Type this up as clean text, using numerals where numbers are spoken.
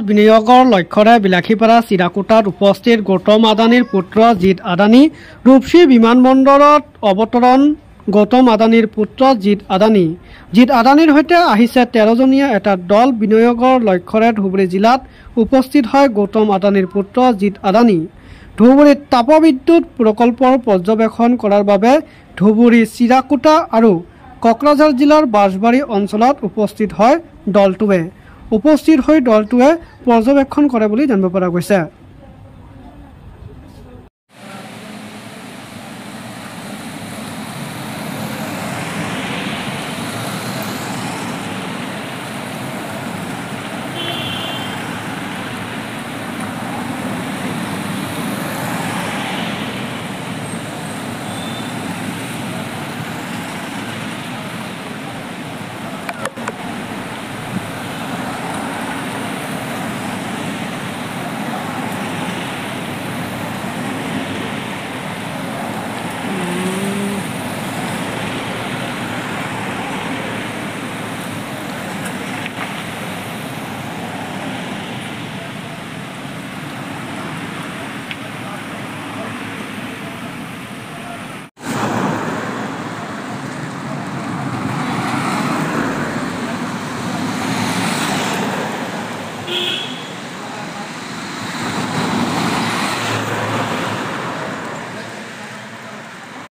বিনিয়োগৰ লক্ষ্যৰে বিলাসীপাৰা চিৰাকুটাত উপস্থিত গৌতম আদানীৰ পুত্ৰ জিৎ আদানী। ৰূপসী বিমানবন্দৰত অৱতৰণ গৌতম আদানীৰ পুত্ৰ জিৎ আদানী। জিৎ আদানীৰ সৈতে আহিছে 13জনীয়া এটা দল। বিনিয়োগৰ লক্ষ্যৰে ধুবুৰী জিলাত উপস্থিত হয় গৌতম আদানীৰ পুত্ৰ জিৎ আদানী। ধুবুৰীত তাপবিদ্যুৎ প্ৰকল্পৰ পৰ্যবেক্ষণ কৰাৰ বাবে ধুবুৰী, চিৰাকুটা আৰু কোকৰাঝাৰ জিলাৰ বাঁশবাৰী অঞ্চলত উপস্থিত হয় দলটোৱে। উপস্থিত হৈ দলটোৱে পৰ্যবেক্ষণ কৰে বুলি জানিব পৰা গৈছে।